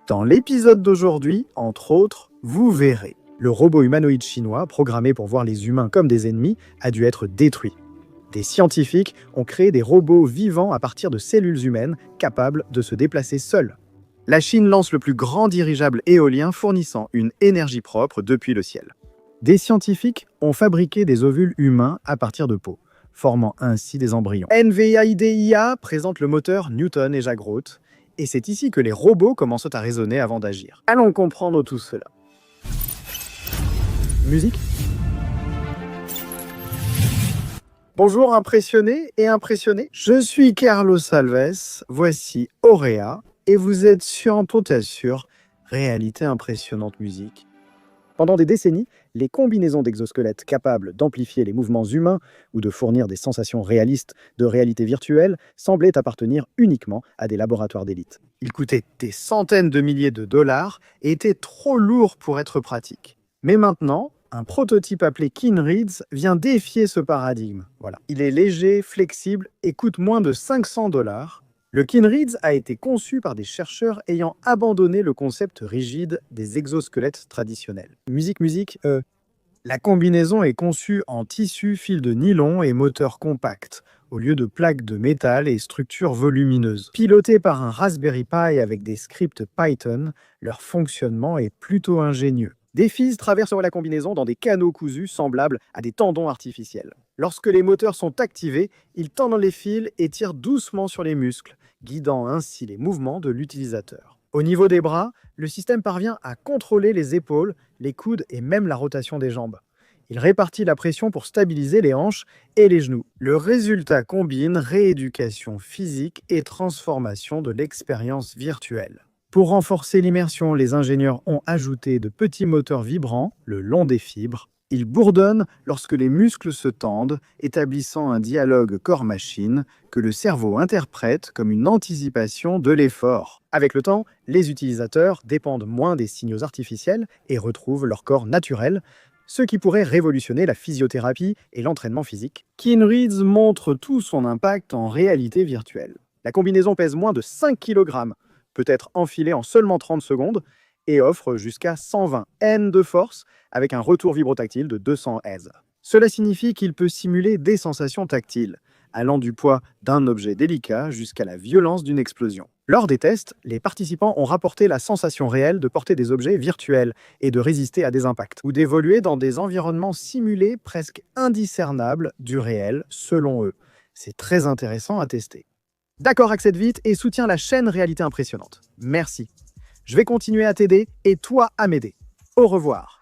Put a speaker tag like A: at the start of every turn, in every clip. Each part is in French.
A: Dans l'épisode d'aujourd'hui, entre autres, vous verrez. Le robot humanoïde chinois, programmé pour voir les humains comme des ennemis, a dû être détruit. Des scientifiques ont créé des robots vivants à partir de cellules humaines capables de se déplacer seuls. La Chine lance le plus grand dirigeable éolien fournissant une énergie propre depuis le ciel. Des scientifiques ont fabriqué des ovules humains à partir de peau, formant ainsi des embryons. NVIDIA présente le moteur Newton et Jaggroth, et c'est ici que les robots commencent à raisonner avant d'agir. Allons comprendre tout cela. Musique. Bonjour impressionnés et impressionnés, je suis Carlos Alves, voici Auréa, et vous êtes sur Tout Assure, réalité impressionnante musique. Pendant des décennies, les combinaisons d'exosquelettes capables d'amplifier les mouvements humains ou de fournir des sensations réalistes de réalité virtuelle semblaient appartenir uniquement à des laboratoires d'élite. Ils coûtaient des centaines de milliers de dollars et étaient trop lourds pour être pratiques. Mais maintenant, un prototype appelé Kinreads vient défier ce paradigme. Voilà. Il est léger, flexible et coûte moins de 500 dollars. Le Kinreads a été conçu par des chercheurs ayant abandonné le concept rigide des exosquelettes traditionnels. Musique, la combinaison est conçue en tissu, fil de nylon et moteur compact, au lieu de plaques de métal et structures volumineuses. Pilotées par un Raspberry Pi avec des scripts Python, leur fonctionnement est plutôt ingénieux. Des fils traversent la combinaison dans des canaux cousus semblables à des tendons artificiels. Lorsque les moteurs sont activés, ils tendent les fils et tirent doucement sur les muscles, guidant ainsi les mouvements de l'utilisateur. Au niveau des bras, le système parvient à contrôler les épaules, les coudes et même la rotation des jambes. Il répartit la pression pour stabiliser les hanches et les genoux. Le résultat combine rééducation physique et transformation de l'expérience virtuelle. Pour renforcer l'immersion, les ingénieurs ont ajouté de petits moteurs vibrants le long des fibres. Ils bourdonnent lorsque les muscles se tendent, établissant un dialogue corps-machine que le cerveau interprète comme une anticipation de l'effort. Avec le temps, les utilisateurs dépendent moins des signaux artificiels et retrouvent leur corps naturel, ce qui pourrait révolutionner la physiothérapie et l'entraînement physique. Kinreads montre tout son impact en réalité virtuelle. La combinaison pèse moins de 5 kg, peut être enfilée en seulement 30 secondes et offre jusqu'à 120 N de force avec un retour vibrotactile de 200 Hz. Cela signifie qu'il peut simuler des sensations tactiles, allant du poids d'un objet délicat jusqu'à la violence d'une explosion. Lors des tests, les participants ont rapporté la sensation réelle de porter des objets virtuels et de résister à des impacts, ou d'évoluer dans des environnements simulés presque indiscernables du réel, selon eux. C'est très intéressant à tester. D'accord, accède vite et soutiens la chaîne Réalité Impressionnante. Merci. Je vais continuer à t'aider et toi à m'aider. Au revoir.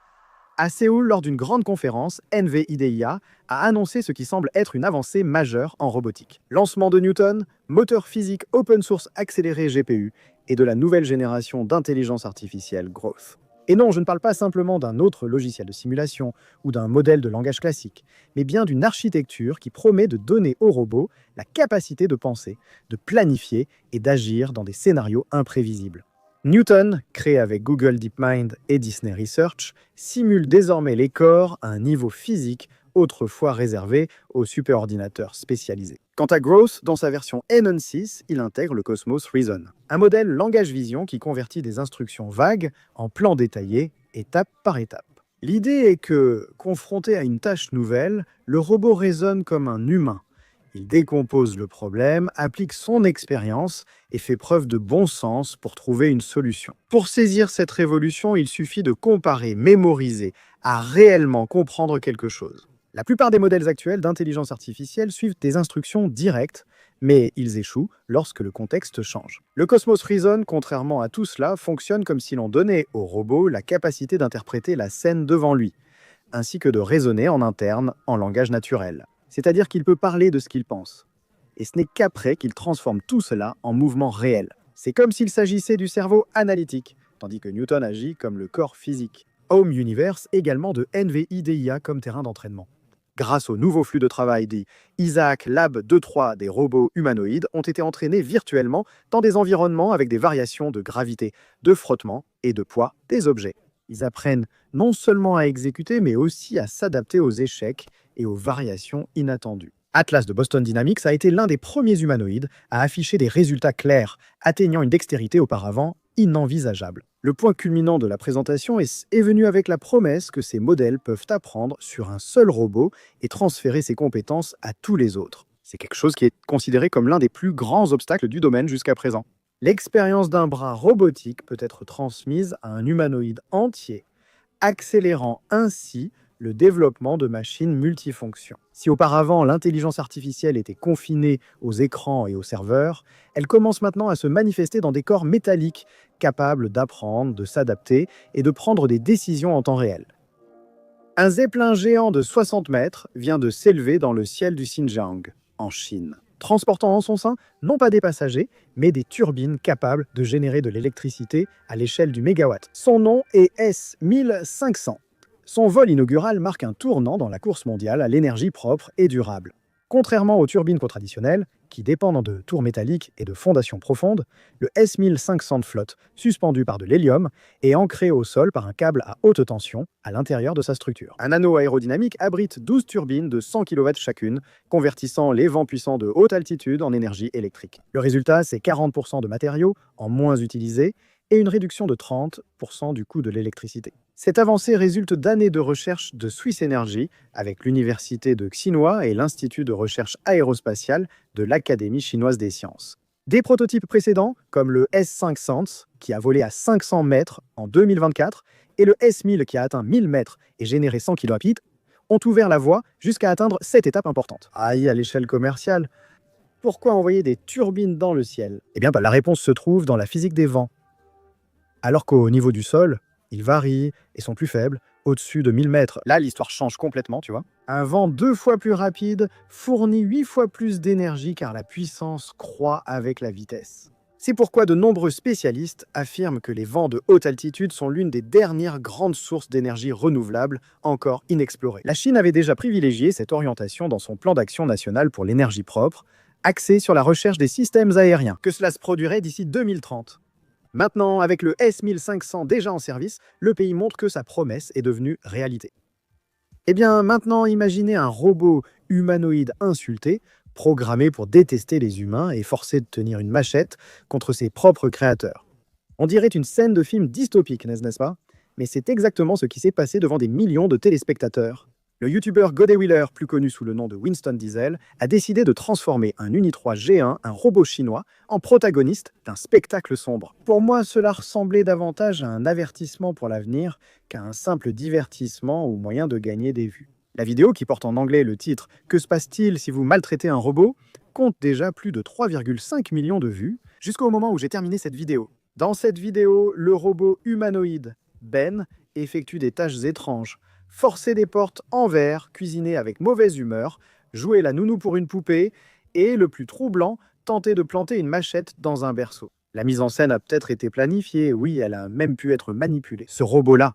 A: À Séoul, lors d'une grande conférence, NVIDIA a annoncé ce qui semble être une avancée majeure en robotique. Lancement de Newton, moteur physique open source accéléré GPU et de la nouvelle génération d'intelligence artificielle Growth. Et non, je ne parle pas simplement d'un autre logiciel de simulation ou d'un modèle de langage classique, mais bien d'une architecture qui promet de donner aux robots la capacité de penser, de planifier et d'agir dans des scénarios imprévisibles. Newton, créé avec Google DeepMind et Disney Research, simule désormais les corps à un niveau physique autrefois réservé aux superordinateurs spécialisés. Quant à Growth, dans sa version NN 6, il intègre le Cosmos Reason, un modèle langage-vision qui convertit des instructions vagues en plans détaillés, étape par étape. L'idée est que, confronté à une tâche nouvelle, le robot raisonne comme un humain. Il décompose le problème, applique son expérience et fait preuve de bon sens pour trouver une solution. Pour saisir cette révolution, il suffit de comparer, mémoriser, à réellement comprendre quelque chose. La plupart des modèles actuels d'intelligence artificielle suivent des instructions directes, mais ils échouent lorsque le contexte change. Le Cosmos Reason, contrairement à tout cela, fonctionne comme si l'on donnait au robot la capacité d'interpréter la scène devant lui, ainsi que de raisonner en interne en langage naturel. C'est-à-dire qu'il peut parler de ce qu'il pense. Et ce n'est qu'après qu'il transforme tout cela en mouvement réel. C'est comme s'il s'agissait du cerveau analytique, tandis que Newton agit comme le corps physique. Home Universe également de NVIDIA comme terrain d'entraînement. Grâce au nouveau flux de travail dit Isaac Lab 2.3, des robots humanoïdes ont été entraînés virtuellement dans des environnements avec des variations de gravité, de frottement et de poids des objets. Ils apprennent non seulement à exécuter, mais aussi à s'adapter aux échecs et aux variations inattendues. Atlas de Boston Dynamics a été l'un des premiers humanoïdes à afficher des résultats clairs, atteignant une dextérité auparavant inenvisageable. Le point culminant de la présentation est venu avec la promesse que ces modèles peuvent apprendre sur un seul robot et transférer ses compétences à tous les autres. C'est quelque chose qui est considéré comme l'un des plus grands obstacles du domaine jusqu'à présent. L'expérience d'un bras robotique peut être transmise à un humanoïde entier, accélérant ainsi le développement de machines multifonctions. Si auparavant l'intelligence artificielle était confinée aux écrans et aux serveurs, elle commence maintenant à se manifester dans des corps métalliques, capables d'apprendre, de s'adapter et de prendre des décisions en temps réel. Un zeppelin géant de 60 mètres vient de s'élever dans le ciel du Xinjiang, en Chine, transportant en son sein non pas des passagers, mais des turbines capables de générer de l'électricité à l'échelle du mégawatt. Son nom est S1500. Son vol inaugural marque un tournant dans la course mondiale à l'énergie propre et durable. Contrairement aux turbines traditionnelles, qui dépendent de tours métalliques et de fondations profondes, le S1500 flotte, suspendu par de l'hélium, et ancré au sol par un câble à haute tension à l'intérieur de sa structure. Un anneau aérodynamique abrite 12 turbines de 100 kW chacune, convertissant les vents puissants de haute altitude en énergie électrique. Le résultat, c'est 40% de matériaux en moins utilisés et une réduction de 30% du coût de l'électricité. Cette avancée résulte d'années de recherche de Swiss Energy avec l'université de Tsinghua et l'Institut de recherche aérospatiale de l'Académie chinoise des sciences. Des prototypes précédents, comme le S500, qui a volé à 500 mètres en 2024, et le S1000 qui a atteint 1000 mètres et généré 100 kWh, ont ouvert la voie jusqu'à atteindre cette étape importante. Aïe, à l'échelle commerciale. Pourquoi envoyer des turbines dans le ciel? Eh bien, la réponse se trouve dans la physique des vents. Alors qu'au niveau du sol, ils varient et sont plus faibles, au-dessus de 1000 mètres. Là, l'histoire change complètement, tu vois. Un vent 2 fois plus rapide fournit 8 fois plus d'énergie car la puissance croît avec la vitesse. C'est pourquoi de nombreux spécialistes affirment que les vents de haute altitude sont l'une des dernières grandes sources d'énergie renouvelable encore inexplorées. La Chine avait déjà privilégié cette orientation dans son plan d'action national pour l'énergie propre, axé sur la recherche des systèmes aériens, que cela se produirait d'ici 2030. Maintenant, avec le S1500 déjà en service, le pays montre que sa promesse est devenue réalité. Eh bien, maintenant, imaginez un robot humanoïde insulté, programmé pour détester les humains et forcé de tenir une machette contre ses propres créateurs. On dirait une scène de film dystopique, n'est-ce pas? Mais c'est exactement ce qui s'est passé devant des millions de téléspectateurs. Le youtubeur Godey Wheeler, plus connu sous le nom de Winston Diesel, a décidé de transformer un Uni 3 G1, un robot chinois, en protagoniste d'un spectacle sombre. Pour moi, cela ressemblait davantage à un avertissement pour l'avenir qu'à un simple divertissement ou moyen de gagner des vues. La vidéo, qui porte en anglais le titre « Que se passe-t-il si vous maltraitez un robot ?», compte déjà plus de 3,5 millions de vues, jusqu'au moment où j'ai terminé cette vidéo. Dans cette vidéo, le robot humanoïde, Ben, effectue des tâches étranges. Forcer des portes en verre, cuisiner avec mauvaise humeur, jouer la nounou pour une poupée et, le plus troublant, tenter de planter une machette dans un berceau. La mise en scène a peut-être été planifiée, oui, elle a même pu être manipulée, ce robot-là.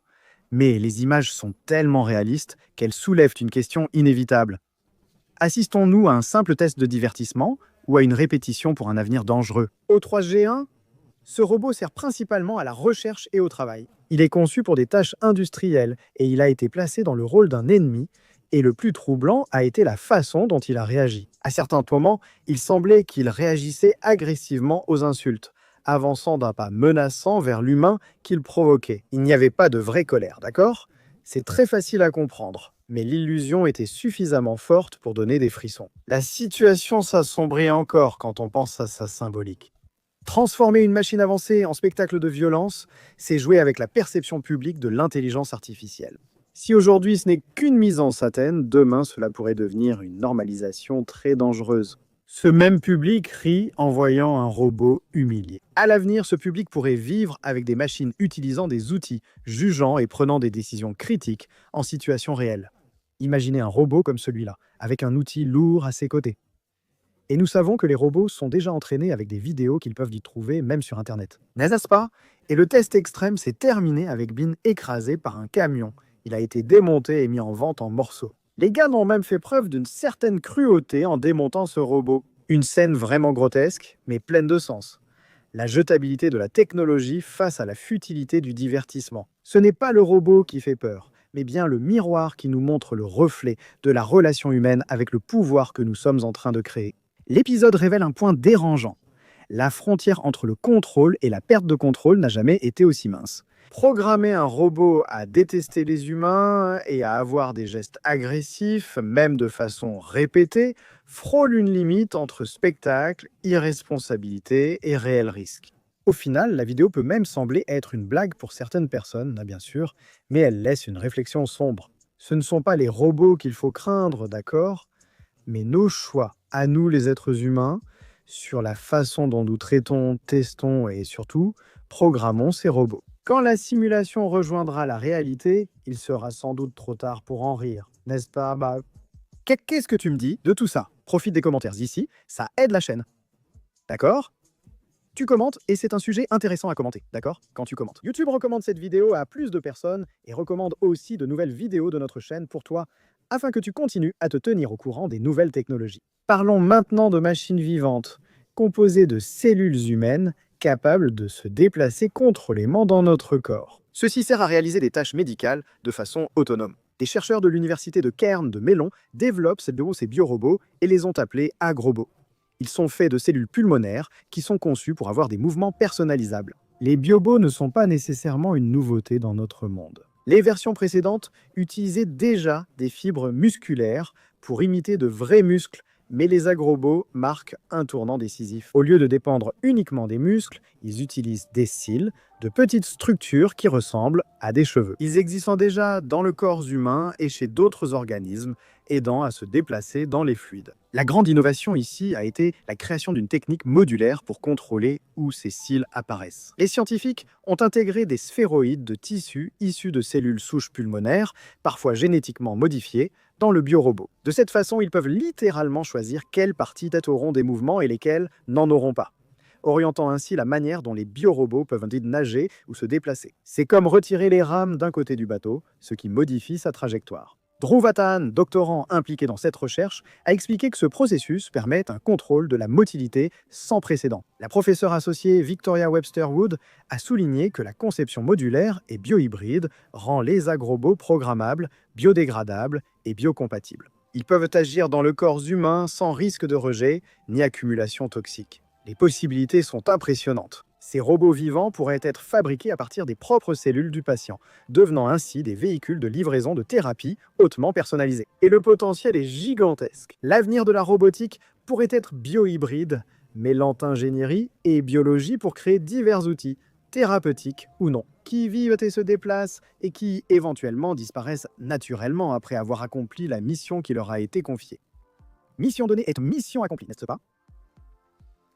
A: Mais les images sont tellement réalistes qu'elles soulèvent une question inévitable. Assistons-nous à un simple test de divertissement ou à une répétition pour un avenir dangereux? Au 3G1, ce robot sert principalement à la recherche et au travail. Il est conçu pour des tâches industrielles et il a été placé dans le rôle d'un ennemi, et le plus troublant a été la façon dont il a réagi. À certains moments, il semblait qu'il réagissait agressivement aux insultes, avançant d'un pas menaçant vers l'humain qu'il provoquait. Il n'y avait pas de vraie colère, d'accord? C'est très facile à comprendre, mais l'illusion était suffisamment forte pour donner des frissons. La situation s'assombrit encore quand on pense à sa symbolique. Transformer une machine avancée en spectacle de violence, c'est jouer avec la perception publique de l'intelligence artificielle. Si aujourd'hui ce n'est qu'une mise en scène, demain cela pourrait devenir une normalisation très dangereuse. Ce même public rit en voyant un robot humilié. À l'avenir, ce public pourrait vivre avec des machines utilisant des outils, jugeant et prenant des décisions critiques en situation réelle. Imaginez un robot comme celui-là, avec un outil lourd à ses côtés. Et nous savons que les robots sont déjà entraînés avec des vidéos qu'ils peuvent y trouver même sur Internet. N'est-ce pas? Et le test extrême s'est terminé avec Bin écrasé par un camion. Il a été démonté et mis en vente en morceaux. Les gars ont même fait preuve d'une certaine cruauté en démontant ce robot. Une scène vraiment grotesque, mais pleine de sens. La jetabilité de la technologie face à la futilité du divertissement. Ce n'est pas le robot qui fait peur, mais bien le miroir qui nous montre le reflet de la relation humaine avec le pouvoir que nous sommes en train de créer. L'épisode révèle un point dérangeant. la frontière entre le contrôle et la perte de contrôle n'a jamais été aussi mince. Programmer un robot à détester les humains et à avoir des gestes agressifs, même de façon répétée, frôle une limite entre spectacle, irresponsabilité et réel risque. Au final, la vidéo peut même sembler être une blague pour certaines personnes, bien sûr, mais elle laisse une réflexion sombre. Ce ne sont pas les robots qu'il faut craindre, d'accord, mais nos choix, à nous les êtres humains, sur la façon dont nous traitons, testons et surtout programmons ces robots. Quand la simulation rejoindra la réalité, il sera sans doute trop tard pour en rire, n'est-ce pas? Qu'est-ce que tu me dis de tout ça? Profite des commentaires ici, ça aide la chaîne. D'accord? Tu commentes et c'est un sujet intéressant à commenter, d'accord? Quand tu commentes. YouTube recommande cette vidéo à plus de personnes et recommande aussi de nouvelles vidéos de notre chaîne pour toi, afin que tu continues à te tenir au courant des nouvelles technologies. Parlons maintenant de machines vivantes, composées de cellules humaines capables de se déplacer contrôlément dans notre corps. Ceci sert à réaliser des tâches médicales de façon autonome. Des chercheurs de l'université de Cairns de Mellon développent ces biorobots et les ont appelés agrobots. Ils sont faits de cellules pulmonaires qui sont conçues pour avoir des mouvements personnalisables. Les biobots ne sont pas nécessairement une nouveauté dans notre monde. Les versions précédentes utilisaient déjà des fibres musculaires pour imiter de vrais muscles, mais les agrobots marquent un tournant décisif. Au lieu de dépendre uniquement des muscles, ils utilisent des cils, de petites structures qui ressemblent à des cheveux. Ils existent déjà dans le corps humain et chez d'autres organismes, aidant à se déplacer dans les fluides. La grande innovation ici a été la création d'une technique modulaire pour contrôler où ces cils apparaissent. Les scientifiques ont intégré des sphéroïdes de tissus issus de cellules souches pulmonaires, parfois génétiquement modifiées, dans le biorobot. De cette façon, ils peuvent littéralement choisir quelles parties auront des mouvements et lesquelles n'en auront pas, orientant ainsi la manière dont les biorobots peuvent nager ou se déplacer. C'est comme retirer les rames d'un côté du bateau, ce qui modifie sa trajectoire. Dhruv Vattan, doctorant impliqué dans cette recherche, a expliqué que ce processus permet un contrôle de la motilité sans précédent. La professeure associée Victoria Webster Wood a souligné que la conception modulaire et biohybride rend les agrobots programmables, biodégradables et biocompatibles. Ils peuvent agir dans le corps humain sans risque de rejet ni accumulation toxique. Les possibilités sont impressionnantes. Ces robots vivants pourraient être fabriqués à partir des propres cellules du patient, devenant ainsi des véhicules de livraison de thérapie hautement personnalisés. Et le potentiel est gigantesque. L'avenir de la robotique pourrait être biohybride, mêlant ingénierie et biologie pour créer divers outils, thérapeutiques ou non, qui vivent et se déplacent et qui, éventuellement, disparaissent naturellement après avoir accompli la mission qui leur a été confiée. Mission donnée est mission accomplie, n'est-ce pas?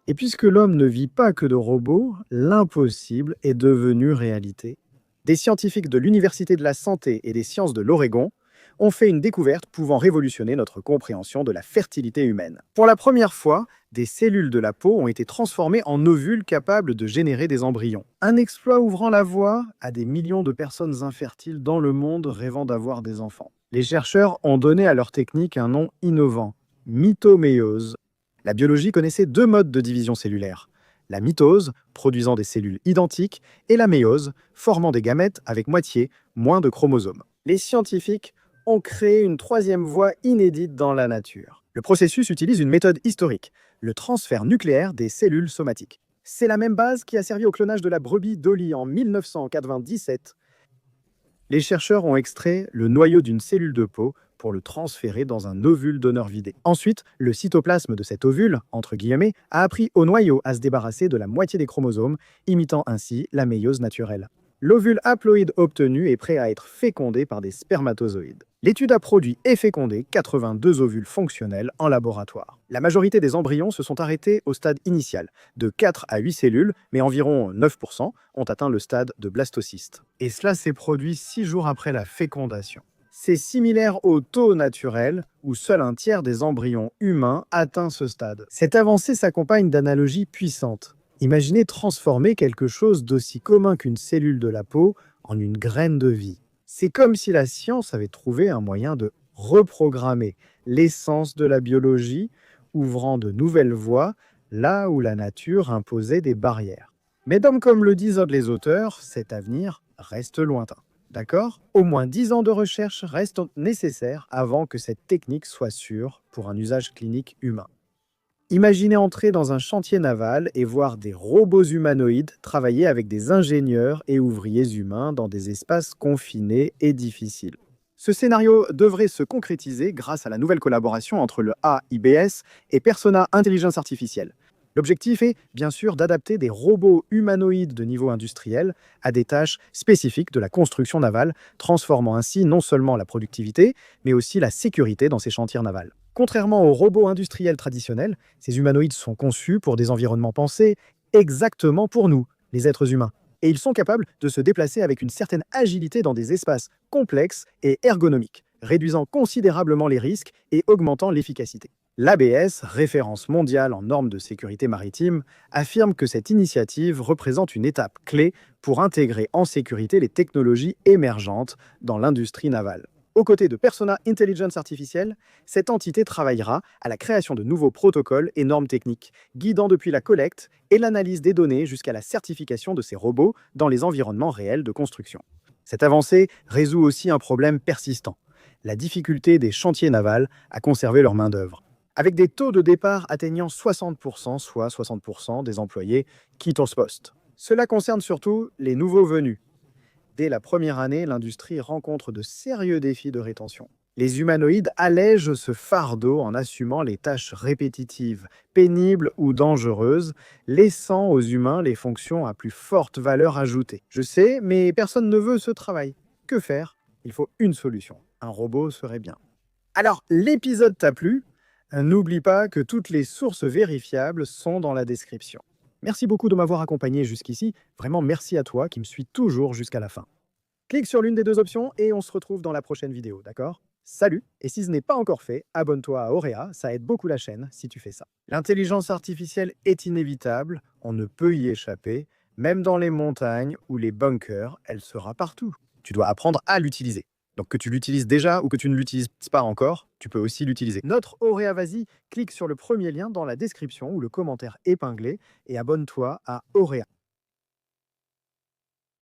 A: Et puisque l'homme ne vit pas que de robots, l'impossible est devenu réalité. Des scientifiques de l'Université de la Santé et des sciences de l'Oregon ont fait une découverte pouvant révolutionner notre compréhension de la fertilité humaine. Pour la première fois, des cellules de la peau ont été transformées en ovules capables de générer des embryons. Un exploit ouvrant la voie à des millions de personnes infertiles dans le monde rêvant d'avoir des enfants. Les chercheurs ont donné à leur technique un nom innovant, mitoméiose. La biologie connaissait deux modes de division cellulaire. La mitose, produisant des cellules identiques, et la méiose, formant des gamètes avec moitié moins de chromosomes. Les scientifiques ont créé une troisième voie inédite dans la nature. Le processus utilise une méthode historique, le transfert nucléaire des cellules somatiques. C'est la même base qui a servi au clonage de la brebis Dolly en 1997. Les chercheurs ont extrait le noyau d'une cellule de peau pour le transférer dans un ovule donneur vidé. Ensuite, le cytoplasme de cet ovule, entre guillemets, a appris au noyau à se débarrasser de la moitié des chromosomes, imitant ainsi la méiose naturelle. L'ovule haploïde obtenu est prêt à être fécondé par des spermatozoïdes. L'étude a produit et fécondé 82 ovules fonctionnels en laboratoire. La majorité des embryons se sont arrêtés au stade initial, de 4 à 8 cellules, mais environ 9% ont atteint le stade de blastocyste. Et cela s'est produit 6 jours après la fécondation. C'est similaire au taux naturel, où seul un tiers des embryons humains atteint ce stade. Cette avancée s'accompagne d'analogies puissantes. Imaginez transformer quelque chose d'aussi commun qu'une cellule de la peau en une graine de vie. C'est comme si la science avait trouvé un moyen de reprogrammer l'essence de la biologie, ouvrant de nouvelles voies là où la nature imposait des barrières. Mais comme le disent les auteurs, cet avenir reste lointain. D'accord? Au moins 10 ans de recherche restent nécessaires avant que cette technique soit sûre pour un usage clinique humain. Imaginez entrer dans un chantier naval et voir des robots humanoïdes travailler avec des ingénieurs et ouvriers humains dans des espaces confinés et difficiles. Ce scénario devrait se concrétiser grâce à la nouvelle collaboration entre le AIBS et Persona Intelligence Artificielle. L'objectif est, bien sûr, d'adapter des robots humanoïdes de niveau industriel à des tâches spécifiques de la construction navale, transformant ainsi non seulement la productivité, mais aussi la sécurité dans ces chantiers navals. Contrairement aux robots industriels traditionnels, ces humanoïdes sont conçus pour des environnements pensés exactement pour nous, les êtres humains. Et ils sont capables de se déplacer avec une certaine agilité dans des espaces complexes et ergonomiques, réduisant considérablement les risques et augmentant l'efficacité. L'ABS, référence mondiale en normes de sécurité maritime, affirme que cette initiative représente une étape clé pour intégrer en sécurité les technologies émergentes dans l'industrie navale. Aux côtés de Persona Intelligence Artificielle, cette entité travaillera à la création de nouveaux protocoles et normes techniques, guidant depuis la collecte et l'analyse des données jusqu'à la certification de ces robots dans les environnements réels de construction. Cette avancée résout aussi un problème persistant, la difficulté des chantiers navals à conserver leur main-d'œuvre. Avec des taux de départ atteignant 60%, soit 60% des employés quittent ce poste. Cela concerne surtout les nouveaux venus. Dès la première année, l'industrie rencontre de sérieux défis de rétention. Les humanoïdes allègent ce fardeau en assumant les tâches répétitives, pénibles ou dangereuses, laissant aux humains les fonctions à plus forte valeur ajoutée. Je sais, mais personne ne veut ce travail. Que faire? Il faut une solution. Un robot serait bien. Alors, l'épisode t'a plu? N'oublie pas que toutes les sources vérifiables sont dans la description. Merci beaucoup de m'avoir accompagné jusqu'ici. Vraiment merci à toi qui me suis toujours jusqu'à la fin. Clique sur l'une des deux options et on se retrouve dans la prochaine vidéo, d'accord? Salut! Et si ce n'est pas encore fait, abonne-toi à Auréa, ça aide beaucoup la chaîne si tu fais ça. L'intelligence artificielle est inévitable, on ne peut y échapper, même dans les montagnes ou les bunkers, elle sera partout. Tu dois apprendre à l'utiliser. Donc que tu l'utilises déjà ou que tu ne l'utilises pas encore, tu peux aussi l'utiliser. Notre Auréa Vas-y, clique sur le premier lien dans la description ou le commentaire épinglé et abonne-toi à Auréa.